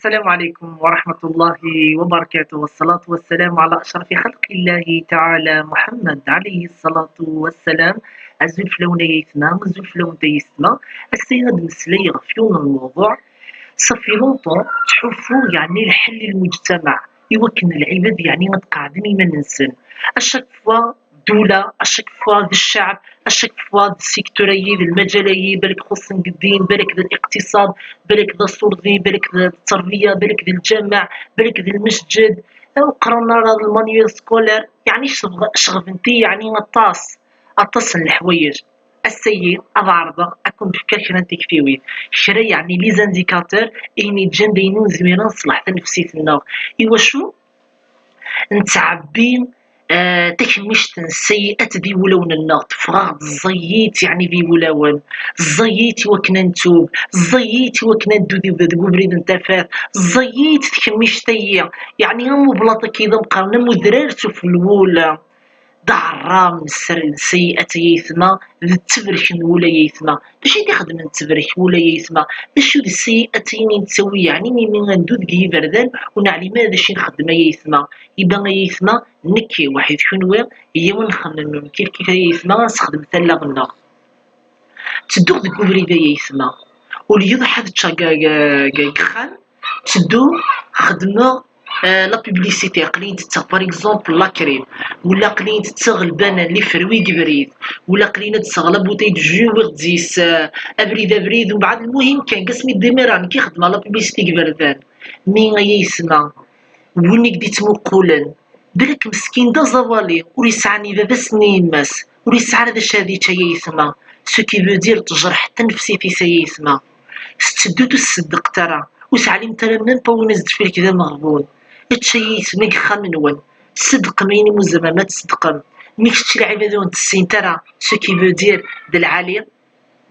السلام عليكم ورحمة الله وبركاته، والصلاة والسلام على أشرف خلق الله تعالى محمد عليه الصلاة والسلام. عزول فلون يثما عزول فلون تيثما السيد مسلي فيون الموضوع صافي لونطون تحفوا يعني الحل المجتمع يوكن العباد يعني متقاعدين ما ننسن اشاك فوا دولة اشاك فوا ذا الشعب اشاك فوا ذا السيكتوريي ذا المجالي بالك خصن قدين بالك ذا الاقتصاد بالك ذا الصردي بالك ذا التربية بالك ذا الجامع بالك ذا المسجد وقرانا هذا المانيوال سكولار يعني شغفنتي يعني اطاس الحوايج السيد أضعرضة أكون بفكر كرا تكفيويت كرا يعني لي زانديكاتور إني تجان داينون زوينة نصلح تنفسيتنا إوا شو نتعبين تكمشت السيئات دي ولون النار تفراغ الزيت يعني دي ولون الزيت وكنا نتوب الزيت وكنا ندو دي بريد نتفات الزيت تكمشت يعني غمو بلاطة كيدا مقارنة مدرارتو في الأولى دعرام السيئة يثما ذي التبرك ولا يثما باش يخدم التبرك ولا يثما باش ذي السيئة نتسوي يعني من غندو ذي بردان ونعلي ماذا شي نخدم يثما يبقى يثما نكي واحد شنو هي ونخمم كيف يثما نستخدم ثلا غنا تدو ذي كوفريدا يثما وليض حد خان تدو خدمة لا بوبليسيتي قلين تتاع باغ اكزومبل لا كريم ولا قلين تتاع البنان اللي فروي بريد ولا قلين تتاع لا بوتي دو جو وغديس ابريد ومن بعد المهم كان قسمي ديميران كي خدمه لا بوبليسيتي بردان مين يسمع ونيك دي تمقولن بالك مسكين دا زوالي وريسعني بابا سنين ماس وريسع هذا شادي تا يسمع سو كي فو دير تجرح حتى نفسي في سيسمع ستدو تصدق ترى وسعلم ترى من طونز في كذا مغبون هادشي يسميك خامنون صدق ميني مزما ما تصدقم ميكش العبادون تسين ترى سو كي فو دير دا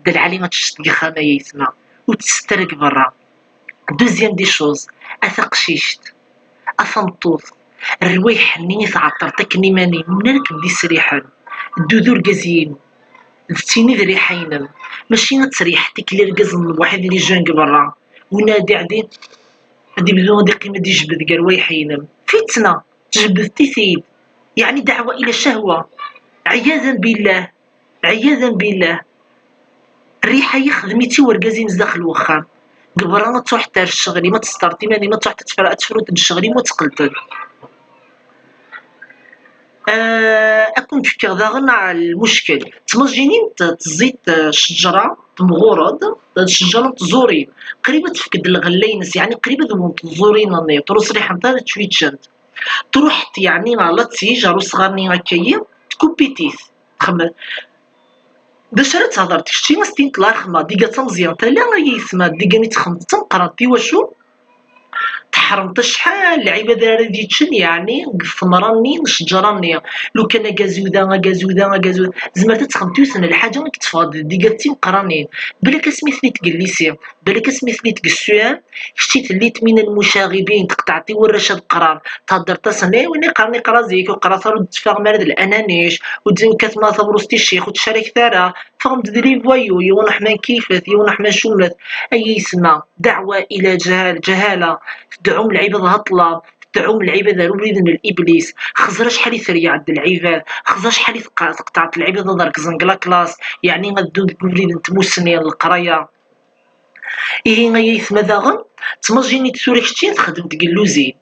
العالي ما تشتقي خاما يسمع وتسترك برا. دوزيام دي شوز اثقشيشت اثمطوط الروايح نيث عطرتك نيماني منالك بدي سريحا الدودور قزين ذتيني ذي ريحينم ماشي نتريحتك اللي رقزن واحد اللي جانق برا ونادي عدي هادي بدون هادي قيمة دي جبد قال ويحينم فتنة جبدتي ثيد يعني دعوة إلى شهوة عياذا بالله عياذا بالله الريحة يخدميتي ورقازين داخل وخام قبرانا تروح تار الشغلي ما تسترتي ماني ما تروح تفروت الشغلي ما تقلتن أكون فكر ضاغن على المشكل تمجينين تزيد شجرة تمغورد شجرة تزورين قريبة تفقد الغلينس يعني قريبة ذو تزورين النية تروس ريحة نتاع تشويتشنت تروح يعني على تيجا روس غارني هكايا تكوبيتيث خمل باش راه تهضر شتي مستين طلع خما ديكا تمزيان تا لا يسمى ديكا ني تخمت تنقرا واشو تحرمت شحال العباد راه ديتشن يعني ثمراني شجراني لو كان غازودا زعما تخمتو سنه الحاجه ما كتفاض ديك تيمقرانين بالك سميت لي تجليسي بالك سميت لي تقسوان شتي تليت من المشاغبين تقطعتي ورشاد قرار تهضر تسني وين قرا زيك وقرا صار تفاغ مرد الانانيش وتزين كتما ثبرستي الشيخ وتشارك ثرا فهمت دري فوايو يونا حمان كيفات يونا حمان شومات اي يسمى دعوه الى جهاله تدعوم العباد هطلب تدعوم العباد روليد من الابليس خزر شحال يثري عند العباد خزر شحال تقطعت العباد دارك زنقلا كلاس يعني غدو تقولي نتموسني القرايه إيه غيث مذاغن تمجيني تسورك شتي تخدم تقلوزين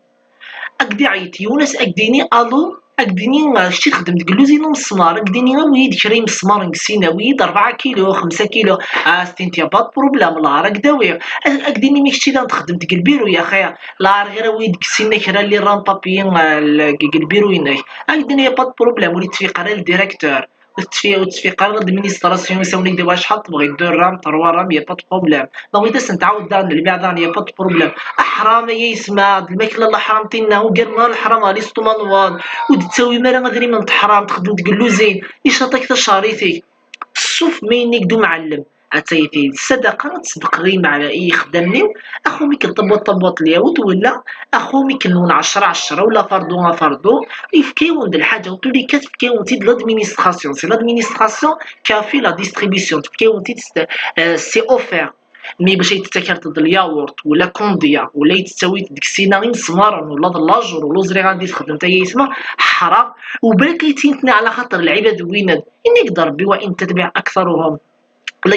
أكدي عيط يونس أكديني ألو أكديني شتي تخدم تقلوزين مسمار أكديني ويد كريم مسمار نقسينا ويد 4 كيلو 5 كيلو ستينتي بات بروبلام لا راك داوي أكديني ميك شتي تخدم تقلبيرو يا خيا لا غير ويد كسينا كرا اللي رام بابيين القلبيرو يناك أكديني بات بروبلام وليت في قرا الديريكتور وتفيق على الادمينستراسيون يساونيك دابا شحال تبغي 2 رام 3 رام يا با بروبليم بغيت نتعاود دار البيع يا با بروبليم احرام يا اسمع الماكله الله حرمتينا وقالنا الحرام غادي ستومانواد وتساوي ما راه غادي من تحرام تخدم تقول له زين ايش عطاك تشاريتي الصوف مينيك دو معلم عطيتي الصدقه تصدق غير مع اي خدامني اخو ميك طبط اليهود ولا اخو ميك نون 10 ولا فردو يفكيون د الحاجه وتولي كتفكيون تي د لادمينستراسيون سي لادمينستراسيون كافي لا ديستريبيسيون تفكيون تي سي اوفير مي باش يتذكرت د الياغورت ولا كونديا ولا يتسويت ديك السينارين سمارن ولا د لاجور ولا زري غادي تخدم تا هي يسمى حرام. وبالك يتينتني على خاطر العباد ويناد إن يقدر ربي وإن تتبع أكثرهم لا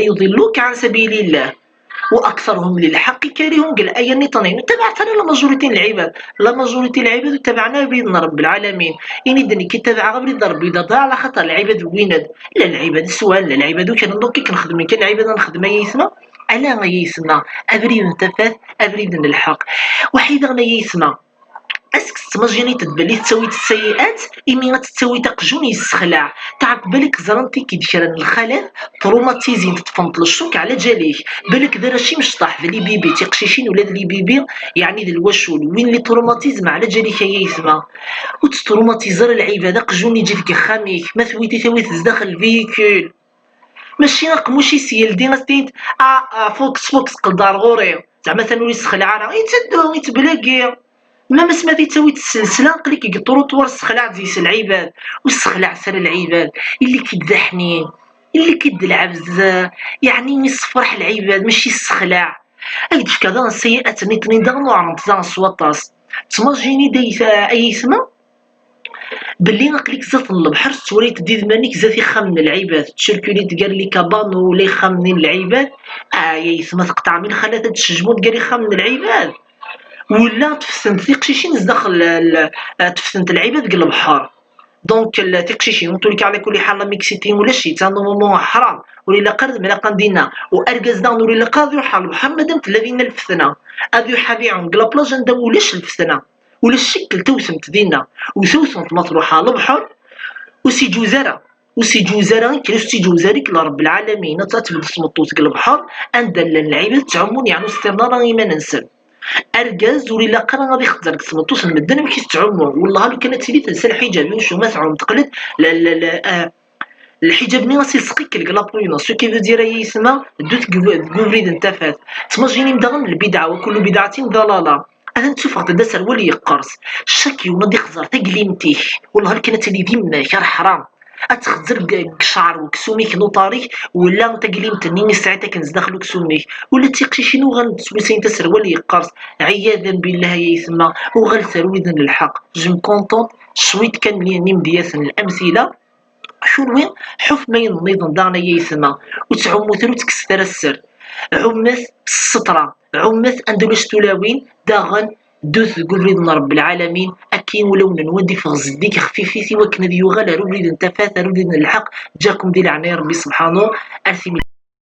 يضلوك عن سبيل الله واكثرهم للحق كارهون. قال ايا نيطانين تبعت انا لا ماجوريتي العباد، لا ماجوريتي العباد تبعنا بيدنا رب العالمين. يعني دني كي تبع غير بيد ربي ضاع على خاطر العباد ويناد لا العباد سؤال لا العباد كان دوك كنخدم كان العباد نخدم يسمى الا يسمى ابريد انتفات ابريد الحق وحيد غنا يسمى اسك تماجيني تبالي تسوي السيئات إمي غتسوي تقجون يسخلع تعرف بالك زرنتي كي ديكران الخلاف تروماتيزين تتفنط الشوك على جاليه بالك دار شي مشطح ذلي بيبي تيقشيشين ولا ذلي بيبي يعني ذا الوشول وين اللي تروماتيزم على جاليه هي يسمى وتتروماتيزر العباده قجون يجي فيك خاميك ما ثويتي داخل الفيكول ماشي نقموشي سيال دي غاستينت فوكس قدار غوري زعما تنولي سخلع راه يتسدو يتبلاكي ما سمعتي تسوي السلسله قليك يقطروا طور السخلاع زيس العباد والسخلاع سر العباد اللي كيبدا حنين اللي كيد العبز يعني يصفرح العباد ماشي السخلاع اكد في كذا السيئات نيطني دغنو عن تزان سواطاس تماجيني دايسا اي اسمه باللي نقليك زات البحر توريت ديد مانيك زاتي خمن العباد تشركولي تقال لي كابانو ولا يخمن العباد يا اسمه تقطع من خلات تشجمون قال لي خمن العباد ولا تفسنت تيقشيشين داخل تفسنت العباد قال البحر دونك تيقشيشين نقولك على كل حال ميكسيتين ولا شي تا نورمالمون حرام ولا قرد ملا قندينا واركز داون ولا قاضي حال البحر مادام الذين الفتنه ابي حبيعهم قلا بلاج نداو ولاش الفتنه ولا الشكل توسمت دينا وسوسمت مطروحه على البحر وسي جوزره كريستي جوزارك لرب العالمين تتبد سمطوت قال البحر اندل العباد تعمون يعني استمرار ما ننسى ارجاز ولا قرا غادي يخزرك سمطوس المدن ما كيستعمو والله لو كانت تسالي تنسى الحجاب واش ما تعوم تقلد لا لا لا الحجاب مي غاسي سقيك الكلابوينا سو كي دير يسمى دوت غوفريد انتفات تماجيني مدغن البدعه وكل بدعه ضلاله انا نشوف غدا سر ولي يقرص شاكي وما دي خزر تقليمتيه والله كانت لي ديما كار حرام اتخزر شعر وكسوميك نوطاريك ولا تقليمت نيني ساعتها كنز داخل كسوميك ولا تيقشي شنو غنتسولسين تسر ولي يقرص عياذا بالله يسمى وغلسر وذن الحق جم كونطون شويت كان لي مدياس الامثله شنو حف ما ينظم دارنا يسمى وتعمو ثلو تكسر السر عمث السطره عمث اندلس تلاوين داغن دوث قبريدنا رب العالمين أكين ولو نودي في غزديك خفيفي سوا كنا ديوغا لا ربريد انتفاث ربريد الحق جاكم ديال عني ربي سبحانه أرثي